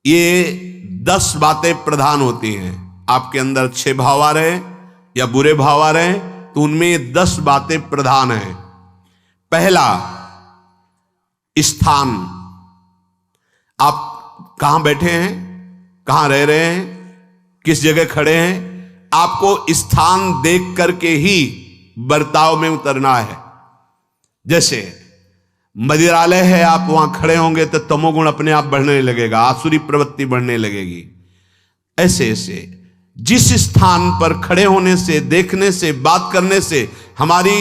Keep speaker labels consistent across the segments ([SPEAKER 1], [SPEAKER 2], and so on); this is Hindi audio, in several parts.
[SPEAKER 1] ये 10 बातें प्रधान होती हैं। आपके अंदर अच्छे भाव आ रहे हैं या बुरे भाव आ रहे हैं तो उनमें ये 10 बातें प्रधान हैं। पहला, स्थान। आप कहां बैठे हैं, कहां रह रहे हैं, किस जगह खड़े हैं, आपको स्थान देख करके ही बर्ताव में उतरना है। जैसे मदिरालय है, आप वहां खड़े होंगे तो तमोगुण अपने आप बढ़ने लगेगा, आसुरी प्रवृत्ति बढ़ने लगेगी। ऐसे ऐसे जिस स्थान पर खड़े होने से, देखने से, बात करने से हमारी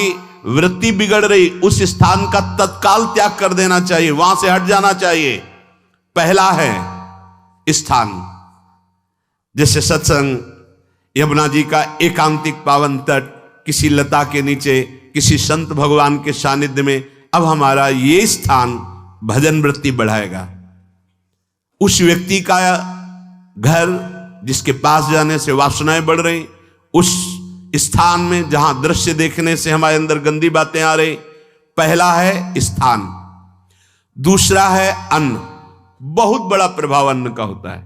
[SPEAKER 1] वृत्ति बिगड़ रही, उस स्थान का तत्काल त्याग कर देना चाहिए, वहां से हट जाना चाहिए। पहला है स्थान। जैसे सत्संग, यमुना जी का एकांतिक पावन तट, किसी लता के नीचे, किसी संत भगवान के सानिध्य में, अब हमारा ये स्थान भजन वृत्ति बढ़ाएगा। उस व्यक्ति का घर जिसके पास जाने से वासनाएं बढ़ रही, उस स्थान में जहां दृश्य देखने से हमारे अंदर गंदी बातें आ रही, पहला है स्थान। दूसरा है अन्न। बहुत बड़ा प्रभाव अन्न का होता है।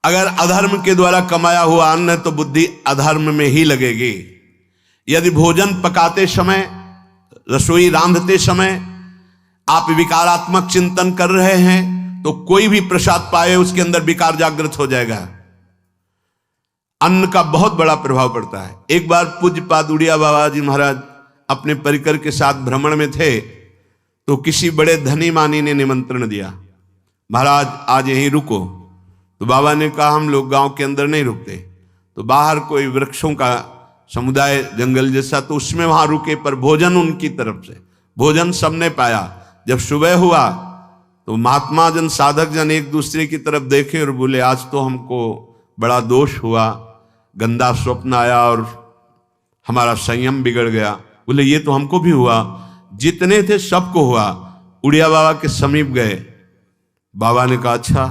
[SPEAKER 1] अगर अधर्म के द्वारा कमाया हुआ अन्न है तो बुद्धि अधर्म में ही लगेगी। यदि भोजन पकाते समय, रसोई रांधते समय आप विकारात्मक चिंतन कर रहे हैं तो कोई भी प्रसाद पाए उसके अंदर विकार जागृत हो जाएगा। अन्न का बहुत बड़ा प्रभाव पड़ता है। एक बार पूज्यपाद उड़िया बाबा जी महाराज अपने परिकर के साथ भ्रमण में थे तो किसी बड़े धनी मानी ने निमंत्रण दिया, महाराज आज यहीं रुको। तो बाबा ने कहा हम लोग गांव के अंदर नहीं रुकते, तो बाहर कोई वृक्षों का समुदाय, जंगल जैसा, तो उसमें वहां रुके, पर भोजन उनकी तरफ से, भोजन सबने पाया। जब सुबह हुआ तो महात्मा जन, साधक जन एक दूसरे की तरफ देखे और बोले आज तो हमको बड़ा दोष हुआ, गंदा स्वप्न आया और हमारा संयम बिगड़ गया। बोले ये तो हमको भी हुआ, जितने थे सबको हुआ। उड़िया बाबा के समीप गए, बाबा ने कहा अच्छा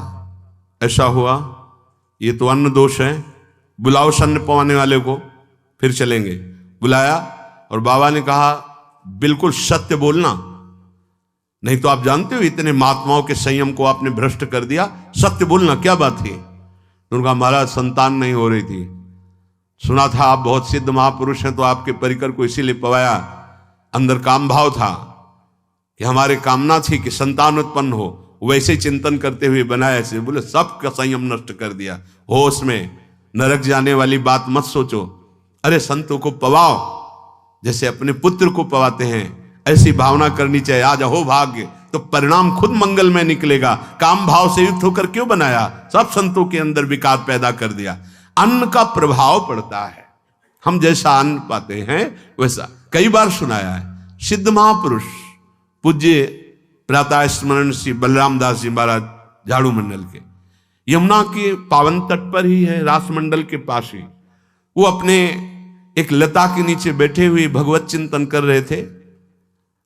[SPEAKER 1] ऐसा हुआ, ये तो अन्न दोष है, बुलाओ सन्न पवाने वाले को, फिर चलेंगे। बुलाया और बाबा ने कहा बिल्कुल सत्य बोलना, नहीं तो आप जानते हो इतने महात्माओं के संयम को आपने भ्रष्ट कर दिया, सत्य बोलना क्या बात थी। उनका महाराज संतान नहीं हो रही थी, सुना था आप बहुत सिद्ध महापुरुष हैं तो आपके परिकर को इसीलिए पवाया, अंदर काम भाव था कि हमारे कामना थी कि संतान उत्पन्न हो, वैसे चिंतन करते हुए बनाया से। बोले सबका संयम नष्ट कर दिया, होश में, नरक जाने वाली बात मत सोचो। अरे संतों को पवाओ जैसे अपने पुत्र को पवाते हैं, ऐसी भावना करनी चाहिए। आज हो भाग्य तो परिणाम खुद मंगल में निकलेगा। काम भाव से युक्त होकर क्यों बनाया, सब संतों के अंदर विकार पैदा कर दिया। अन्न का प्रभाव पड़ता है, हम जैसा अन्न पाते हैं वैसा। कई बार सुनाया है, सिद्ध महापुरुष पूज्य प्रातः स्मरण श्री बलराम दास जी महाराज झाड़ू मंडल के, यमुना के पावन तट पर ही है, रास मंडल के पास ही, वो अपने एक लता के नीचे बैठे हुए भगवत चिंतन कर रहे थे।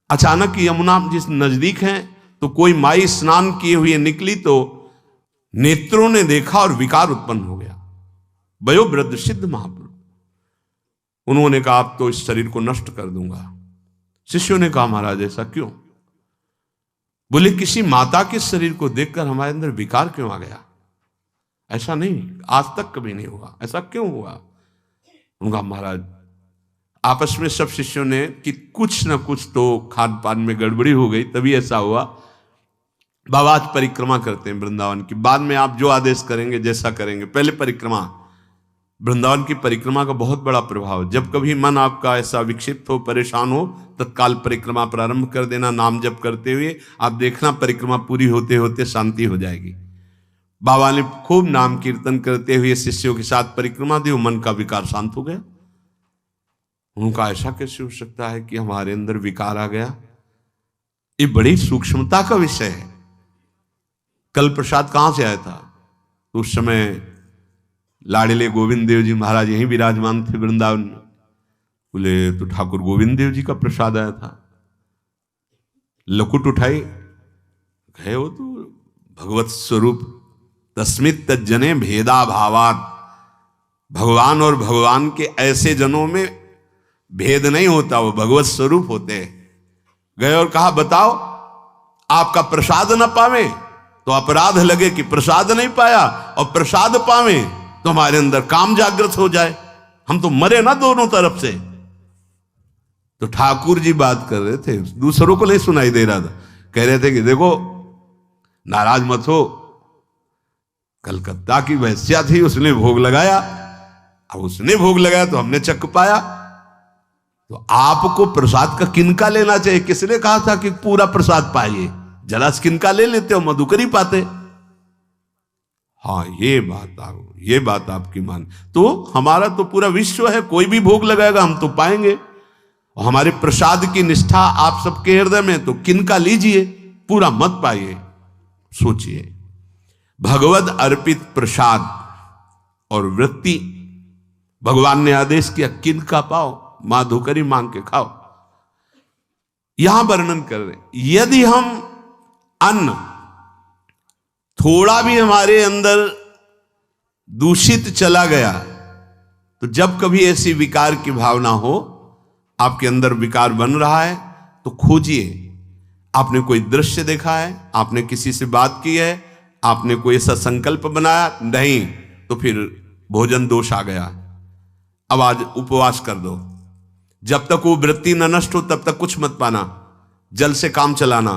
[SPEAKER 1] अचानक यमुना जिस नजदीक है तो कोई माई स्नान किए हुए निकली तो नेत्रों ने देखा और विकार उत्पन्न हो गया। वयोवृद्ध सिद्ध महापुरुष, उन्होंने कहा आप तो इस शरीर को नष्ट कर दूंगा। शिष्यों ने कहा महाराज ऐसा क्यों? बोले किसी माता के शरीर को देखकर हमारे अंदर विकार क्यों आ गया? ऐसा नहीं, आज तक कभी नहीं हुआ, ऐसा क्यों हुआ? उनका महाराज आपस में सब शिष्यों ने कि कुछ ना कुछ तो खान पान में गड़बड़ी हो गई तभी ऐसा हुआ। बाबा आज परिक्रमा करते हैं वृंदावन की, बाद में आप जो आदेश करेंगे जैसा करेंगे, पहले परिक्रमा। वृंदावन की परिक्रमा का बहुत बड़ा प्रभाव, जब कभी मन आपका ऐसा विक्षिप्त हो, परेशान हो, तत्काल परिक्रमा प्रारंभ कर देना, नाम जप करते हुए। आप देखना परिक्रमा पूरी होते होते शांति हो जाएगी। बाबा ने खूब नाम कीर्तन करते हुए शिष्यों के साथ परिक्रमा दी, मन का विकार शांत हो गया। उनका ऐसा कैसे हो सकता है कि हमारे अंदर विकार आ गया? ये बड़ी सूक्ष्मता का विषय है। कल प्रसाद कहां से आया था? उस समय लाड़िले गोविंद देव जी महाराज यहीं विराजमान थे वृंदावन में। बोले तो ठाकुर गोविंद देव जी का प्रसाद आया था। लकुट उठाई, गए वो तो भगवत स्वरूप तस्मित तज्जने भेदा भावात। भगवान और भगवान के ऐसे जनों में भेद नहीं होता, वो भगवत स्वरूप होते हैं। गए और कहा बताओ आपका प्रसाद न पावे, तो अपराध लगे कि प्रसाद नहीं पाया, और प्रसाद पावे तो हमारे अंदर काम जागृत हो जाए, हम तो मरे ना दोनों तरफ से। तो ठाकुर जी बात कर रहे थे, दूसरों को नहीं सुनाई दे रहा था, कह रहे थे कि देखो नाराज मत हो, कलकत्ता की वैश्या थी, उसने भोग लगाया, अब उसने भोग लगाया तो हमने चख पाया, तो आपको प्रसाद का किनका लेना चाहिए? किसने कहा था कि पूरा प्रसाद पाइए? जरा किनका ले लेते हो, मधुकरी पाते। हाँ ये बात आपकी मान, तो हमारा तो पूरा विश्व है, कोई भी भोग लगाएगा हम तो पाएंगे, और हमारे प्रसाद की निष्ठा आप सबके हृदय में, तो किनका लीजिए, पूरा मत पाइए। सोचिए, भगवद अर्पित प्रसाद और वृत्ति भगवान ने आदेश किया किनका पाओ, माधुकरी मांग के खाओ। यहां वर्णन कर रहे, यदि हम अन्न थोड़ा भी हमारे अंदर दूषित चला गया, तो जब कभी ऐसी विकार की भावना हो, आपके अंदर विकार बन रहा है, तो खोजिए। आपने कोई दृश्य देखा है, आपने किसी से बात की है, आपने कोई ऐसा संकल्प बनाया, नहीं, तो फिर भोजन दोष आ गया, अब आज उपवास कर दो, जब तक वो वृत्ति न नष्ट हो तब तक कुछ मत पाना, जल से काम चलाना,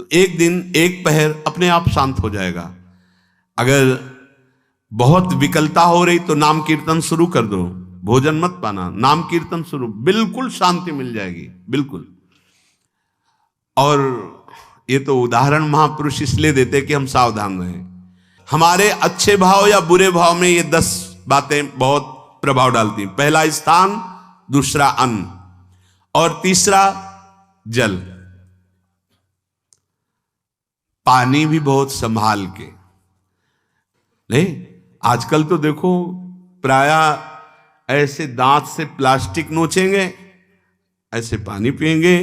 [SPEAKER 1] तो एक दिन एक पहर अपने आप शांत हो जाएगा। अगर बहुत विकलता हो रही तो नाम कीर्तन शुरू कर दो, भोजन मत पाना, नाम कीर्तन शुरू, बिल्कुल शांति मिल जाएगी, बिल्कुल। और ये तो उदाहरण महापुरुष इसलिए देते कि हम सावधान रहें। हमारे अच्छे भाव या बुरे भाव में ये 10 बातें बहुत प्रभाव डालती हैं। पहला स्थान, दूसरा अन्न, और तीसरा जल। पानी भी बहुत संभाल के, नहीं आजकल तो देखो प्रायः ऐसे दांत से प्लास्टिक नोचेंगे, ऐसे पानी पिएंगे,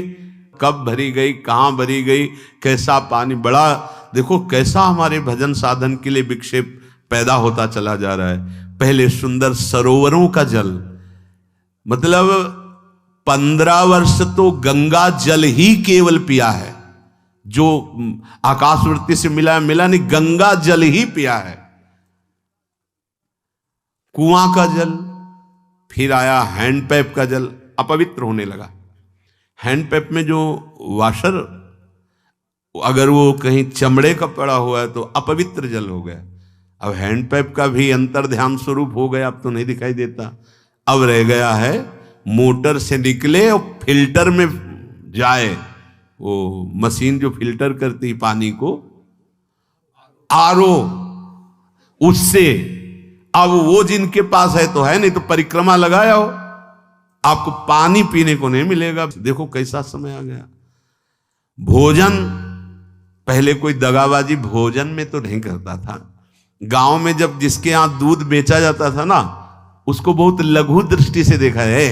[SPEAKER 1] कब भरी गई, कहां भरी गई, कैसा पानी, बड़ा देखो कैसा हमारे भजन साधन के लिए विक्षेप पैदा होता चला जा रहा है। पहले सुंदर सरोवरों का जल, मतलब 15 वर्ष तो गंगा जल ही केवल पिया है, जो आकाशवृत्ति से मिला नहीं, गंगा जल ही पिया है। कुआं का जल, फिर आया हैंडपैप का जल, अपवित्र होने लगा। हैंडपैप में जो वाशर, अगर वो कहीं चमड़े का पड़ा हुआ है तो अपवित्र जल हो गया। अब हैंडपैप का भी अंतर ध्यान स्वरूप हो गया, अब तो नहीं दिखाई देता। अब रह गया है मोटर से निकले और फिल्टर में जाए, वो मशीन जो फिल्टर करती पानी को, आरओ, उससे। अब वो जिनके पास है तो है, नहीं तो परिक्रमा लगाया हो, आपको पानी पीने को नहीं मिलेगा। देखो कैसा समय आ गया। भोजन, पहले कोई दगाबाजी भोजन में तो नहीं करता था। गांव में जब जिसके यहां दूध बेचा जाता था ना, उसको बहुत लघु दृष्टि से देखा है,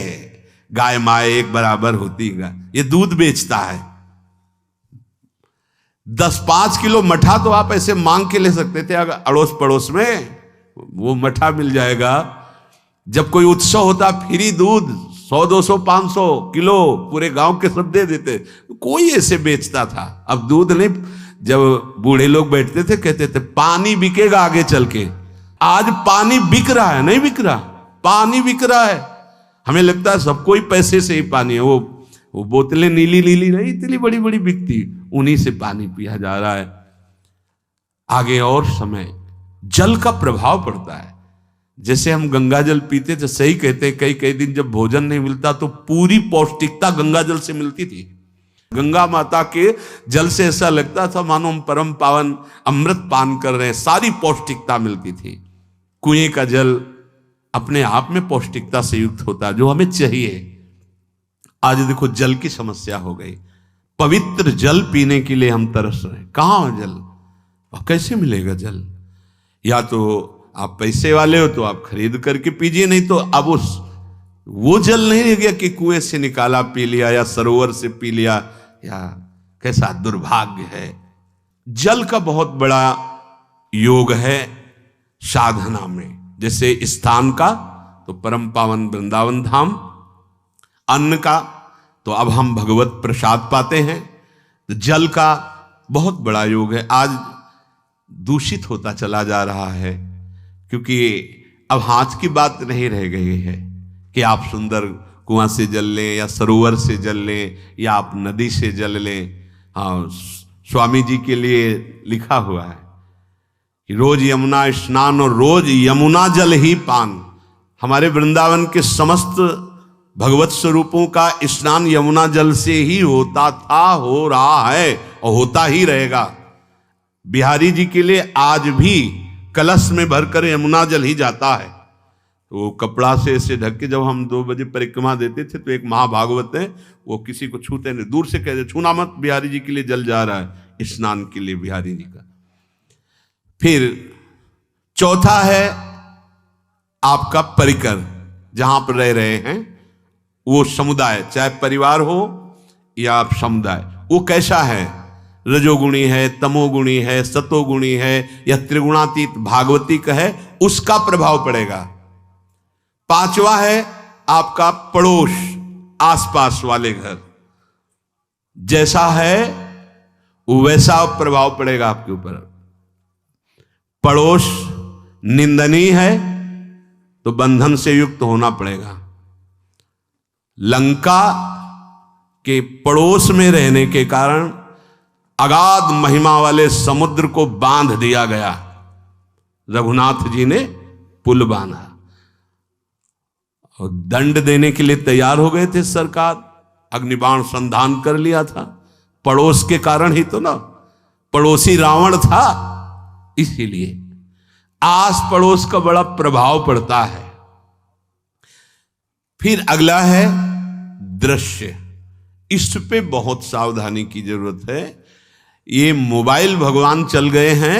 [SPEAKER 1] गाय माए एक बराबर होती है, ये दूध बेचता है। 10-5 किलो मठा तो आप ऐसे मांग के ले सकते थे, अगर अड़ोस पड़ोस में वो मठा मिल जाएगा। जब कोई उत्सव होता, फ्री दूध 100, 200, 500 किलो पूरे गांव के सब दे देते, कोई ऐसे बेचता था। अब दूध नहीं, जब बूढ़े लोग बैठते थे कहते थे पानी बिकेगा आगे चल के। आज पानी बिक रहा है, नहीं बिक रहा, पानी बिक रहा है। हमें लगता है सबको ही पैसे से ही पानी है, वो बोतलें नीली नीली नहीं, इतनी बड़ी बड़ी बिकती, उन्हीं से पानी पिया जा रहा है। आगे और समय जल का प्रभाव पड़ता है। जैसे हम गंगा जल पीते थे, सही कहते हैं, कई कई दिन जब भोजन नहीं मिलता तो पूरी पौष्टिकता गंगा जल से मिलती थी। गंगा माता के जल से ऐसा लगता था मानो हम परम पावन अमृत पान कर रहे हैं, सारी पौष्टिकता मिलती थी। कुएं का जल अपने आप में पौष्टिकता से युक्त होता है, जो हमें चाहिए। आज देखो जल की समस्या हो गई, पवित्र जल पीने के लिए हम तरस रहे हैं। कहां है जल, और कैसे मिलेगा जल? या तो आप पैसे वाले हो तो आप खरीद करके पीजिए, नहीं तो अब वो जल नहीं रह गया कि कुएं से निकाला पी लिया या सरोवर से पी लिया, या कैसा दुर्भाग्य है। जल का बहुत बड़ा योग है साधना में। जैसे स्थान का तो परम पावन वृंदावन धाम, अन्न का तो अब हम भगवत प्रसाद पाते हैं, तो जल का बहुत बड़ा योग है। आज दूषित होता चला जा रहा है, क्योंकि अब हाथ की बात नहीं रह गई है कि आप सुंदर कुआं से जल लें या सरोवर से जल लें या आप नदी से जल लें। हाँ, स्वामी जी के लिए लिखा हुआ है कि रोज यमुना स्नान और रोज यमुना जल ही पान। हमारे वृंदावन के समस्त भगवत स्वरूपों का स्नान यमुना जल से ही होता था, हो रहा है और होता ही रहेगा। बिहारी जी के लिए आज भी कलश में भरकर यमुना जल ही जाता है। तो वो कपड़ा से ऐसे ढक के जब हम 2 बजे परिक्रमा देते थे तो एक महाभागवत है, वो किसी को छूते नहीं, दूर से कहते छूना मत, बिहारी जी के लिए जल जा रहा है स्नान के लिए बिहारी जी का। फिर चौथा है आपका परिकर, जहां पर रह रहे हैं वो समुदाय, चाहे परिवार हो या आप समुदाय, वो कैसा है, रजोगुणी है, तमोगुणी है, सतोगुणी है या त्रिगुणातीत भागवतिक है, उसका प्रभाव पड़ेगा। पांचवा है आपका पड़ोस, आसपास वाले घर, जैसा है वैसा प्रभाव पड़ेगा आपके ऊपर। पड़ोस निंदनीय है तो बंधन से युक्त होना पड़ेगा। लंका के पड़ोस में रहने के कारण अगाध महिमा वाले समुद्र को बांध दिया गया, रघुनाथ जी ने पुल बांधा और दंड देने के लिए तैयार हो गए थे सरकार, अग्निबाण संधान कर लिया था, पड़ोस के कारण ही तो ना, पड़ोसी रावण था, इसीलिए आस पड़ोस का बड़ा प्रभाव पड़ता है। फिर अगला है दृश्य, इस पे बहुत सावधानी की जरूरत है। ये मोबाइल भगवान चल गए हैं,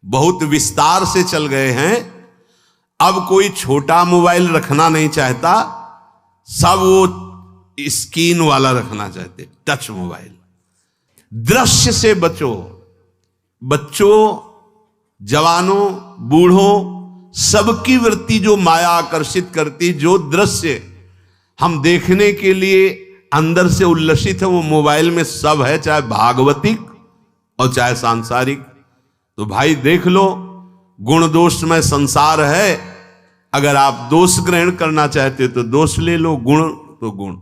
[SPEAKER 1] बहुत विस्तार से चल गए हैं, अब कोई छोटा मोबाइल रखना नहीं चाहता, सब वो स्क्रीन वाला रखना चाहते, टच मोबाइल। दृश्य से बचो, बच्चों, जवानों, बूढ़ों, सबकी वृत्ति जो माया आकर्षित करती, जो दृश्य हम देखने के लिए अंदर से उल्लसित है, वो मोबाइल में सब है, चाहे भागवतिक और चाहे सांसारिक। तो भाई देख लो, गुण दोष में संसार है, अगर आप दोष ग्रहण करना चाहते हो तो दोष ले लो, गुण तो गुण।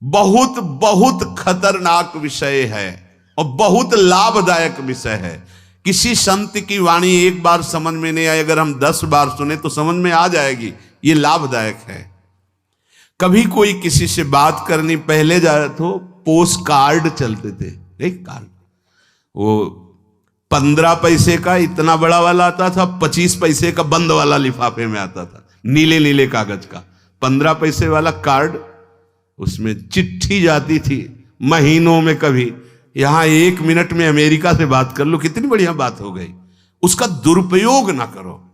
[SPEAKER 1] बहुत बहुत खतरनाक विषय है और बहुत लाभदायक विषय है। किसी संत की वाणी एक बार समझ में नहीं आई, अगर हम 10 बार सुने तो समझ में आ जाएगी, ये लाभदायक है। कभी कोई किसी से बात करनी, पहले जाए तो पोस्ट कार्ड चलते थे, एक कार्ड, वो 15 पैसे का इतना बड़ा वाला आता था, 25 पैसे का बंद वाला लिफाफे में आता था, नीले नीले कागज का 15 पैसे वाला कार्ड, उसमें चिट्ठी जाती थी महीनों में। कभी यहां 1 मिनट में अमेरिका से बात कर लो, कितनी बढ़िया बात हो गई। उसका दुरुपयोग ना करो।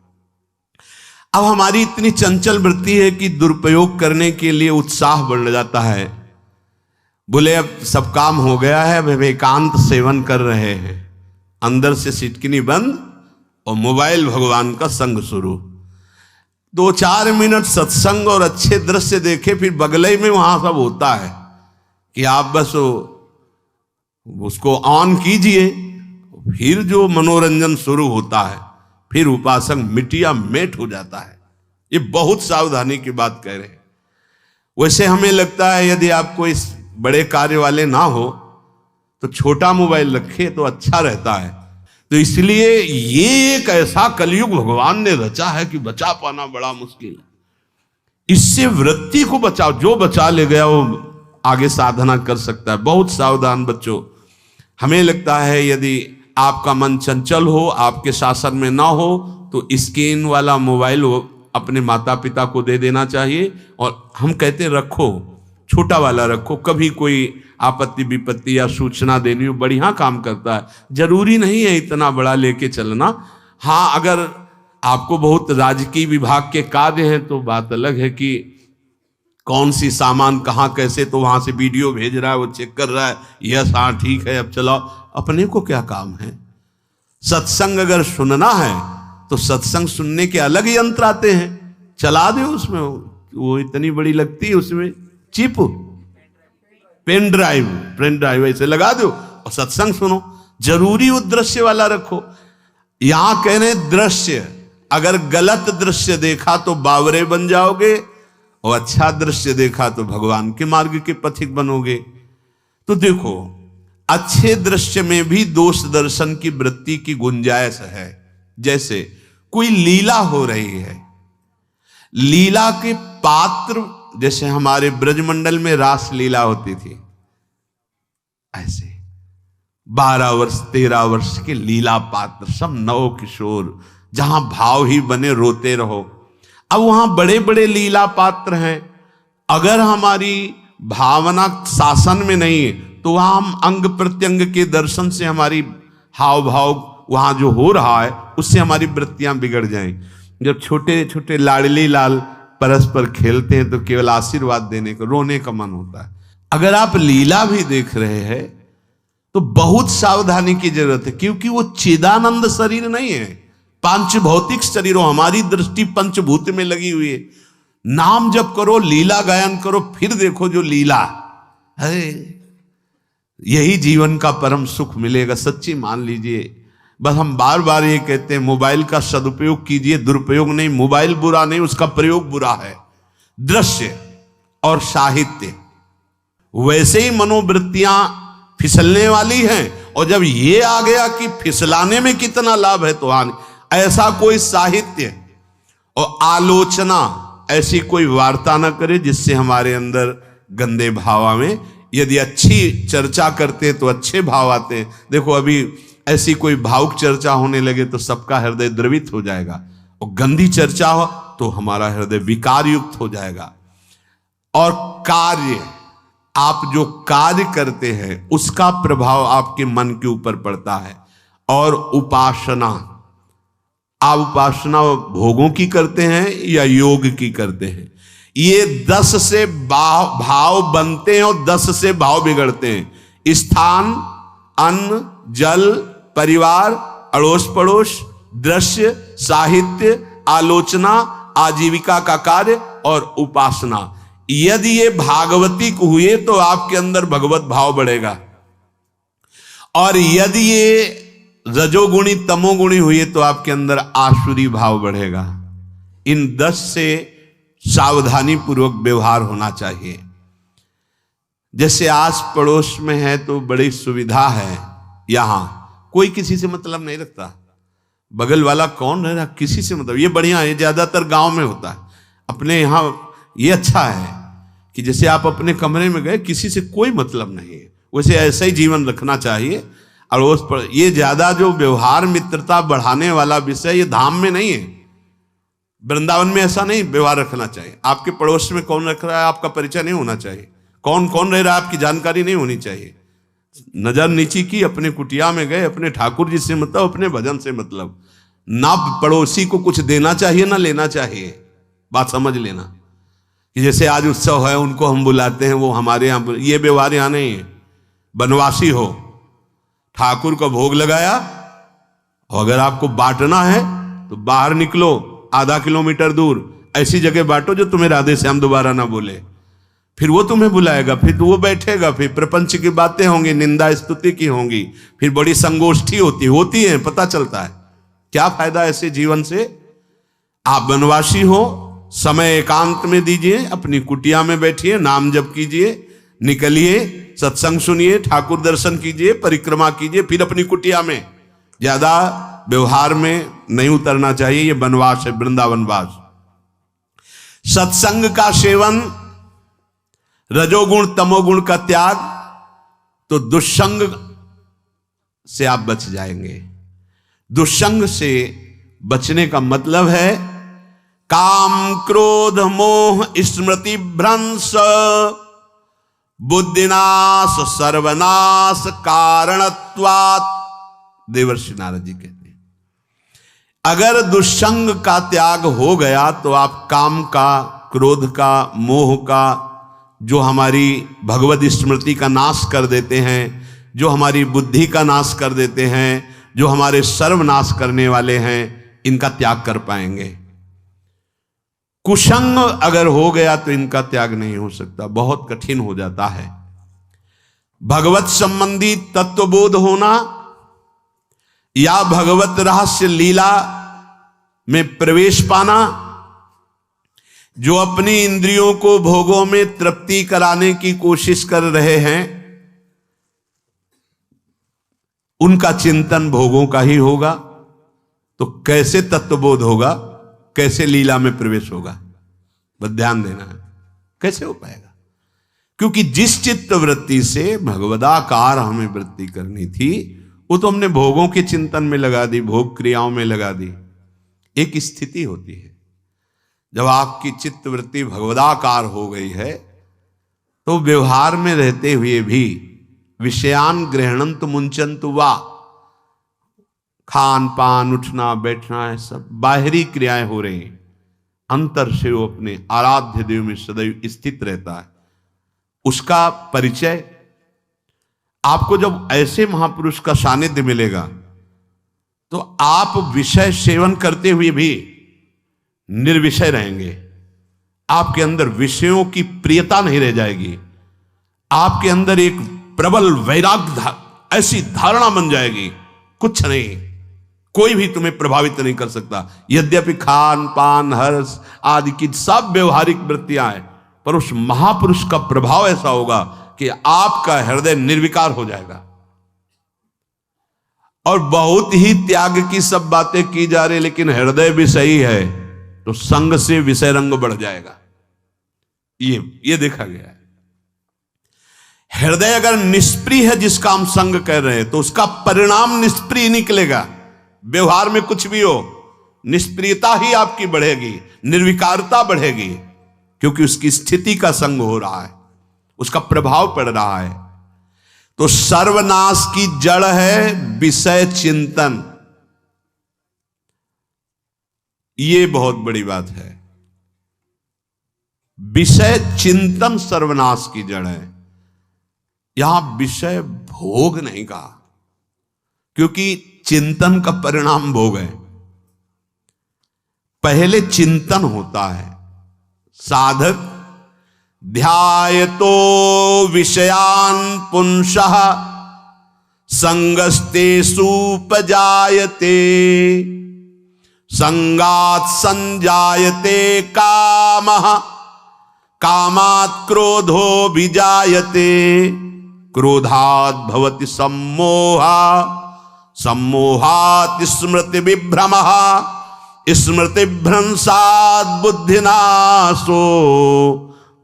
[SPEAKER 1] अब हमारी इतनी चंचल वृत्ति है कि दुरुपयोग करने के लिए उत्साह बढ़ जाता है। बोले अब सब काम हो गया है, अब एकांत सेवन कर रहे हैं, अंदर से सिटकिनी बंद और मोबाइल भगवान का संग शुरू। 2-4 मिनट सत्संग और अच्छे दृश्य देखे, फिर बगले में वहां सब होता है कि आप बस उसको ऑन कीजिए, फिर जो मनोरंजन शुरू होता है, फिर उपासक मिटिया मेट हो जाता है। ये बहुत सावधानी की बात कह रहे हैं। वैसे हमें लगता है यदि आपको इस बड़े कार्य वाले ना हो तो छोटा मोबाइल रखे तो अच्छा रहता है। तो इसलिए ये एक ऐसा कलयुग भगवान ने रचा है कि बचा पाना बड़ा मुश्किल है। इससे वृत्ति को बचाओ, जो बचा ले गया वो आगे साधना कर सकता है। बहुत सावधान बच्चों। हमें लगता है यदि आपका मन चंचल हो, आपके शासन में ना हो, तो स्क्रीन वाला मोबाइल अपने माता पिता को दे देना चाहिए। और हम कहते रखो, छोटा वाला रखो, कभी कोई आपत्ति विपत्ति या सूचना देनी हो, बढ़िया काम करता है। जरूरी नहीं है इतना बड़ा लेके चलना। हाँ, अगर आपको बहुत राजकीय विभाग के कार्य हैं तो बात अलग है कि कौन सी सामान कहाँ कैसे, तो वहां से वीडियो भेज रहा है, वो चेक कर रहा है, यस हाँ ठीक है अब चलाओ। अपने को क्या काम है? सत्संग अगर सुनना है तो सत्संग सुनने के अलग यंत्र आते हैं, चला दो उसमें, वो इतनी बड़ी लगती है, उसमें चिप, पेन ड्राइव ऐसे लगा दो और सत्संग सुनो। जरूरी उद्देश्य वाला रखो। यहां कह रहे दृश्य, अगर गलत दृश्य देखा तो बावरे बन जाओगे और अच्छा दृश्य देखा तो भगवान के मार्ग के पथिक बनोगे। तो देखो, अच्छे दृश्य में भी दोष दर्शन की वृत्ति की गुंजाइश है। जैसे कोई लीला हो रही है, लीला के पात्र, जैसे हमारे ब्रजमंडल में रास लीला होती थी, ऐसे 12 वर्ष 13 वर्ष के लीला पात्र, सब नव किशोर, जहां भाव ही बने रोते रहो। अब वहां बड़े बड़े लीला पात्र हैं, अगर हमारी भावना शासन में नहीं है तो वहां हम अंग प्रत्यंग के दर्शन से हमारी हाव भाव वहां जो हो रहा है उससे हमारी वृत्तियां बिगड़ जाएं। जब छोटे छोटे लाडली लाल परस्पर खेलते हैं तो केवल आशीर्वाद देने को, रोने का मन होता है। अगर आप लीला भी देख रहे हैं तो बहुत सावधानी की जरूरत है, क्योंकि वो चिदानंद शरीर नहीं है, पांच भौतिक शरीर। हमारी दृष्टि पंचभूत में लगी हुई है। नाम जप करो, लीला गायन करो, फिर देखो जो लीला है, यही जीवन का परम सुख मिलेगा। सच्ची मान लीजिए। बस हम बार बार ये कहते हैं, मोबाइल का सदुपयोग कीजिए, दुरुपयोग नहीं। मोबाइल बुरा नहीं, उसका प्रयोग बुरा है। दृश्य और साहित्य, वैसे ही मनोवृत्तियां फिसलने वाली हैं, और जब ये आ गया कि फिसलाने में कितना लाभ है तो ऐसा कोई साहित्य और आलोचना, ऐसी कोई वार्ता ना करे जिससे हमारे अंदर गंदे भाव आवे। यदि अच्छी चर्चा करते तो अच्छे भाव आते हैं। देखो, अभी ऐसी कोई भावुक चर्चा होने लगे तो सबका हृदय द्रवित हो जाएगा, और गंदी चर्चा हो तो हमारा हृदय विकार युक्त हो जाएगा। और कार्य, आप जो कार्य करते हैं उसका प्रभाव आपके मन के ऊपर पड़ता है। और उपासना, आप उपासना भोगों की करते हैं या योग की करते हैं, ये 10 से भाव बनते हैं और 10 से भाव बिगड़ते हैं। स्थान, अन्न, जल, परिवार, अड़ोस पड़ोस, दृश्य, साहित्य, आलोचना, आजीविका का कार्य और उपासना। यदि ये भागवतिक हुए तो आपके अंदर भगवत भाव बढ़ेगा, और यदि ये रजोगुणी तमोगुणी हुए तो आपके अंदर आसुरी भाव बढ़ेगा। इन 10 से सावधानी पूर्वक व्यवहार होना चाहिए। जैसे आस पड़ोस में है तो बड़ी सुविधा है, यहां कोई किसी से मतलब नहीं रखता, बगल वाला कौन है ना, किसी से मतलब, ये बढ़िया है। ज्यादातर गांव में होता है। अपने यहां ये अच्छा है कि जैसे आप अपने कमरे में गए, किसी से कोई मतलब नहीं है, वैसे ऐसा ही जीवन रखना चाहिए। अड़ोस पर ये ज्यादा जो व्यवहार मित्रता बढ़ाने वाला विषय, ये धाम में नहीं है। वृंदावन में ऐसा नहीं व्यवहार रखना चाहिए। आपके पड़ोस में कौन रख रहा है आपका परिचय नहीं होना चाहिए, कौन कौन रह रहा है आपकी जानकारी नहीं होनी चाहिए। नजर नीची की, अपने कुटिया में गए, अपने ठाकुर जी से मतलब, अपने भजन से मतलब। ना पड़ोसी को कुछ देना चाहिए ना लेना चाहिए। बात समझ लेना कि जैसे आज उत्सव है, उनको हम बुलाते हैं, वो हमारे यहाँ, ये व्यवहार यहाँ नहीं है। बनवासी हो, ठाकुर का भोग लगाया, और अगर आपको बांटना है तो बाहर निकलो, आधा किलोमीटर दूर ऐसी जगह बांटो जो तुम्हें राधे श्याम दोबारा ना बोले। फिर वो तुम्हें बुलाएगा, फिर वो बैठेगा, फिर प्रपंच की बातें होंगी, निंदा स्तुति की होंगी, फिर बड़ी संगोष्ठी होती है, पता चलता है। क्या फायदा ऐसे जीवन से? आप वनवासी हो, समय एकांत में दीजिए, अपनी कुटिया में बैठिए, नाम जप कीजिए, निकलिए, सत्संग सुनिए, ठाकुर दर्शन कीजिए, परिक्रमा कीजिए, फिर अपनी कुटिया में। ज्यादा व्यवहार में नहीं उतरना चाहिए। ये वनवास है, वृंदावनवास। सत्संग का सेवन, रजोगुण तमोगुण का त्याग, तो दुष्संग से आप बच जाएंगे। दुष्संग से बचने का मतलब है काम क्रोध मोह स्मृति भ्रंश बुद्धिनाश सर्वनाश कारणत्वात्। देवर्षि नारद जी कहते हैं, अगर दुष्संग का त्याग हो गया तो आप काम का, क्रोध का, मोह का, जो हमारी भगवत स्मृति का नाश कर देते हैं, जो हमारी बुद्धि का नाश कर देते हैं, जो हमारे सर्वनाश करने वाले हैं, इनका त्याग कर पाएंगे। कुसंग अगर हो गया तो इनका त्याग नहीं हो सकता, बहुत कठिन हो जाता है। भगवत संबंधी तत्वबोध होना, या भगवत रहस्य लीला में प्रवेश पाना, जो अपनी इंद्रियों को भोगों में तृप्ति कराने की कोशिश कर रहे हैं, उनका चिंतन भोगों का ही होगा, तो कैसे तत्वबोध होगा, कैसे लीला में प्रवेश होगा? बस ध्यान देना है, कैसे हो पाएगा? क्योंकि जिस चित्त वृत्ति से भगवदाकार हमें वृत्ति करनी थी, वो तो हमने भोगों के चिंतन में लगा दी, भोग क्रियाओं में लगा दी। एक स्थिति होती है, जब आपकी चित्त वृत्ति भगवदाकार हो गई है, तो व्यवहार में रहते हुए भी विषयान ग्रहणंत मुंचंतु वा, खान पान उठना बैठना है, सब बाहरी क्रियाएं हो रही हैं, अंतर से वो अपने आराध्य देव में सदैव स्थित रहता है। उसका परिचय आपको जब ऐसे महापुरुष का सानिध्य मिलेगा, तो आप विषय सेवन करते हुए भी निर्विषय रहेंगे। आपके अंदर विषयों की प्रियता नहीं रह जाएगी, आपके अंदर एक प्रबल वैराग्य ऐसी धारणा बन जाएगी, कुछ नहीं, कोई भी तुम्हें प्रभावित नहीं कर सकता। यद्यपि खान पान हर्ष आदि की सब व्यवहारिक वृत्तियां हैं, पर उस महापुरुष का प्रभाव ऐसा होगा कि आपका हृदय निर्विकार हो जाएगा। और बहुत ही त्याग की सब बातें की जा रही, लेकिन हृदय भी सही है, तो संग से विषय रंग बढ़ जाएगा। ये देखा गया है। हृदय अगर निष्प्रिय है, जिसका हम संग कह रहे हैं, तो उसका परिणाम निष्प्रिय निकलेगा। व्यवहार में कुछ भी हो, निष्प्रियता ही आपकी बढ़ेगी, निर्विकारता बढ़ेगी, क्योंकि उसकी स्थिति का संग हो रहा है, उसका प्रभाव पड़ रहा है। तो सर्वनाश की जड़ है विषय चिंतन। ये बहुत बड़ी बात है। विषय चिंतन सर्वनाश की जड़ है। यहां विषय भोग नहीं कहा, क्योंकि चिंतन का परिणाम भोग है। पहले चिंतन होता है। साधक ध्यायतो विषयान पुंसः संगस्तेषु उपजायते, संगात् संजायते कामः, कामात् क्रोधो विजायते, क्रोधात् भवति सम्मोहः, सम्मोहात् स्मृति विभ्रमः, स्मृति भ्रंशात् बुद्धिनाशो,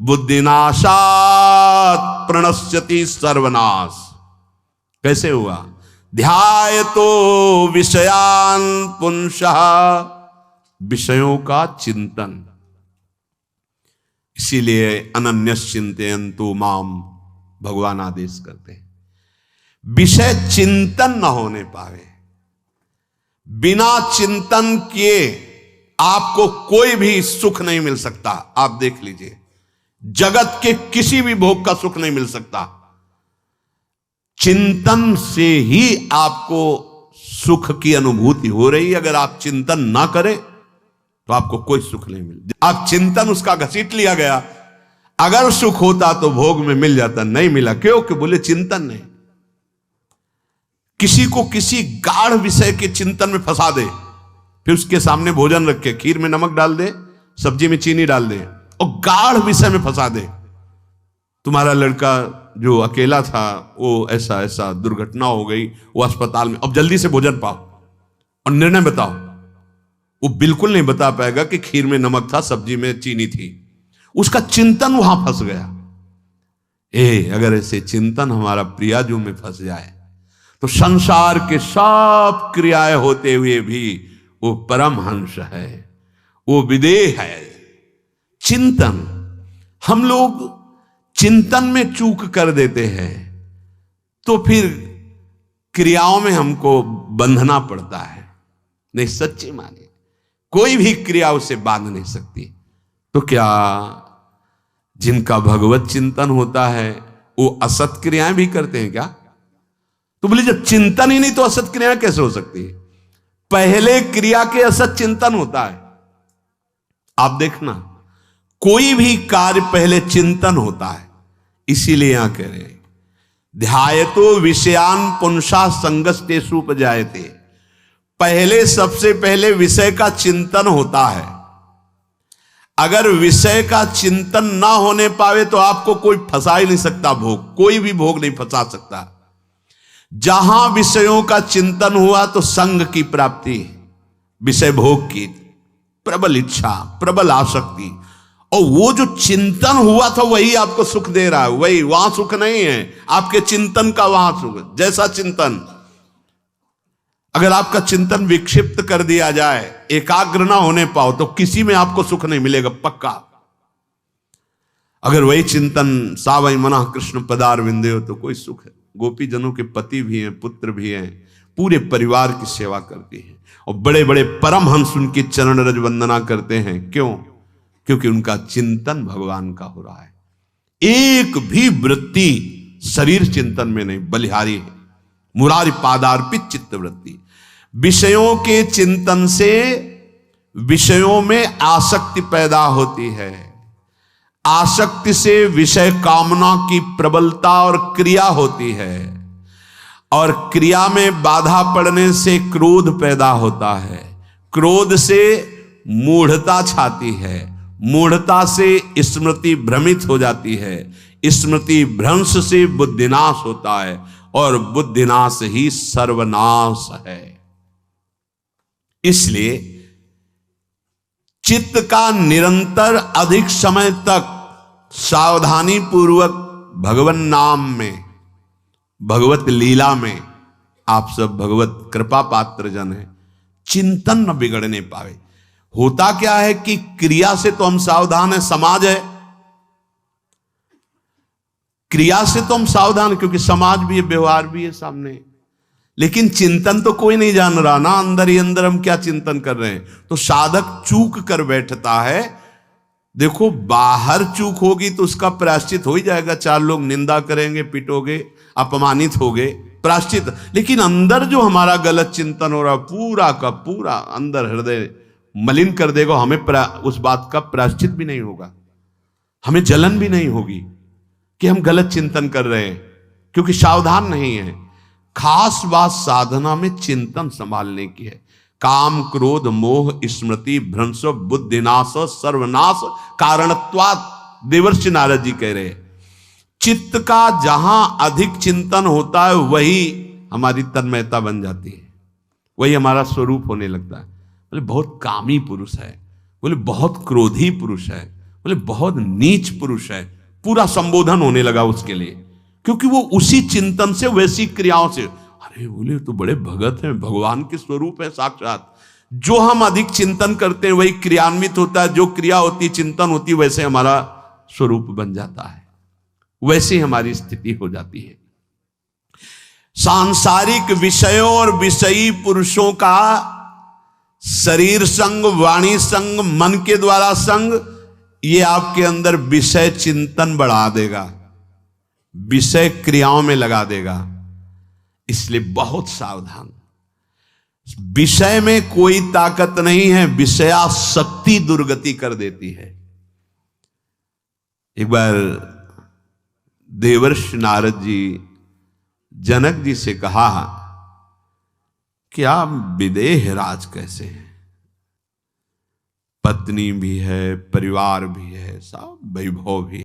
[SPEAKER 1] बुद्धिनाशात् प्रणश्यति सर्वनाश। कैसे हुआ? ध्यायतो विषयान पुंसः, विषयों का चिंतन। इसीलिए अनन्यश्चिन्तयन्तु माम भगवान आदेश करते हैं। विषय चिंतन न होने पावे, बिना चिंतन किए आपको कोई भी सुख नहीं मिल सकता। आप देख लीजिए, जगत के किसी भी भोग का सुख नहीं मिल सकता। चिंतन से ही आपको सुख की अनुभूति हो रही है। अगर आप चिंतन ना करें तो आपको कोई सुख नहीं मिल। आप चिंतन उसका घसीट लिया गया। अगर सुख होता तो भोग में मिल जाता, नहीं मिला। क्यों? कि बोले चिंतन नहीं। किसी को किसी गाढ़ विषय के चिंतन में फंसा दे, फिर उसके सामने भोजन रखे, खीर में नमक डाल दे, सब्जी में चीनी डाल दे, और गाढ़ विषय में फंसा दे। तुम्हारा लड़का जो अकेला था, वो ऐसा ऐसा दुर्घटना हो गई, वो अस्पताल में, अब जल्दी से भोजन पाओ और निर्णय बताओ। वो बिल्कुल नहीं बता पाएगा कि खीर में नमक था, सब्जी में चीनी थी। उसका चिंतन वहां फंस गया। अगर ऐसे चिंतन हमारा प्रियाजू में फंस जाए तो संसार के सब क्रियाएं होते हुए भी वो परमहंस है, वो विदेह है। चिंतन, हम लोग चिंतन में चूक कर देते हैं, तो फिर क्रियाओं में हमको बंधना पड़ता है। नहीं, सच्ची माने कोई भी क्रिया उसे बांध नहीं सकती। तो क्या जिनका भगवत चिंतन होता है वो असत क्रियाएं भी करते हैं क्या? तो बोले जब चिंतन ही नहीं तो असत क्रियाएं कैसे हो सकती है? पहले क्रिया के असत चिंतन होता है। आप देखना, कोई भी कार्य पहले चिंतन होता है। इसीलिए यहां कह रहे हैं ध्यायतो विषयान पुंसा संगस्तेषु उपजायते। पहले सबसे पहले विषय का चिंतन होता है। अगर विषय का चिंतन ना होने पावे तो आपको कोई फंसा ही नहीं सकता भोग, कोई भी भोग नहीं फंसा सकता। जहां विषयों का चिंतन हुआ तो संग की प्राप्ति, विषय भोग की प्रबल इच्छा, प्रबल आसक्ति, और वो जो चिंतन हुआ था वही आपको सुख दे रहा है। वही, वहां सुख नहीं है, आपके चिंतन का वहां सुख। जैसा चिंतन, अगर आपका चिंतन विक्षिप्त कर दिया जाए, एकाग्र ना होने पाओ, तो किसी में आपको सुख नहीं मिलेगा पक्का। अगर वही चिंतन सावई मना कृष्ण पदार विंदे हो तो कोई सुख है। गोपी जनों के पति भी हैं, पुत्र भी हैं, पूरे परिवार की सेवा करती हैं, और बड़े बड़े परमहंस उनकी चरण रज वंदना करते हैं। क्यों? क्योंकि उनका चिंतन भगवान का हो रहा है। एक भी वृत्ति शरीर चिंतन में नहीं, बलिहारी है। मुरारी पादार्पित चित्त वृत्ति। विषयों के चिंतन से विषयों में आसक्ति पैदा होती है। आसक्ति से विषय कामना की प्रबलता और क्रिया होती है, और क्रिया में बाधा पड़ने से क्रोध पैदा होता है। क्रोध से मूढ़ता छाती है, मूढ़ता से स्मृति भ्रमित हो जाती है, स्मृति भ्रंश से बुद्धिनाश होता है, और बुद्धिनाश ही सर्वनाश है। इसलिए चित्त का निरंतर अधिक समय तक सावधानी पूर्वक भगवन नाम में, भगवत लीला में, आप सब भगवत कृपा पात्र जन है, चिंतन न बिगड़ने पावे। होता क्या है कि क्रिया से तो हम सावधान है, समाज है, क्रिया से तो हम सावधान, क्योंकि समाज भी है, व्यवहार भी है सामने, लेकिन चिंतन तो कोई नहीं जान रहा ना, अंदर ही अंदर हम क्या चिंतन कर रहे हैं। तो साधक चूक कर बैठता है। देखो, बाहर चूक होगी तो उसका प्रायश्चित हो ही जाएगा, चार लोग निंदा करेंगे, पिटोगे, अपमानित होगे, प्रायश्चित। लेकिन अंदर जो हमारा गलत चिंतन हो रहा, पूरा का पूरा अंदर हृदय मलिन कर देगा, हमें उस बात का प्रायश्चित भी नहीं होगा, हमें जलन भी नहीं होगी कि हम गलत चिंतन कर रहे हैं, क्योंकि सावधान नहीं है। खास बात साधना में चिंतन संभालने की है। काम क्रोध मोह स्मृति भ्रंश बुद्धिनाश सर्वनाश कारणत्वात्, देवर्षि नारद जी कह रहे हैं। चित्त का जहां अधिक चिंतन होता है वही हमारी तन्मयता बन जाती है, वही हमारा स्वरूप होने लगता है। बोले बहुत कामी पुरुष है, बोले बहुत क्रोधी पुरुष है, बोले बहुत नीच पुरुष है, पूरा संबोधन होने लगा उसके लिए, क्योंकि वो उसी चिंतन से, वैसी क्रियाओं से। अरे बोले तो बड़े भगत हैं, भगवान के स्वरूप है साक्षात। जो हम अधिक चिंतन करते हैं वही क्रियान्वित होता है, जो क्रिया होती, चिंतन होती, वैसे हमारा स्वरूप बन जाता है, वैसे हमारी स्थिति हो जाती है। सांसारिक विषयों और विषयी पुरुषों का शरीर संग, वाणी संग, मन के द्वारा संग, ये आपके अंदर विषय चिंतन बढ़ा देगा, विषय क्रियाओं में लगा देगा। इसलिए बहुत सावधान। विषय में कोई ताकत नहीं है, विषयासक्ति दुर्गति कर देती है। एक बार देवर्षि नारद जी जनक जी से कहा कि आप विदेह राज कैसे हैं, पत्नी भी है, परिवार भी है, सब वैभव भी है,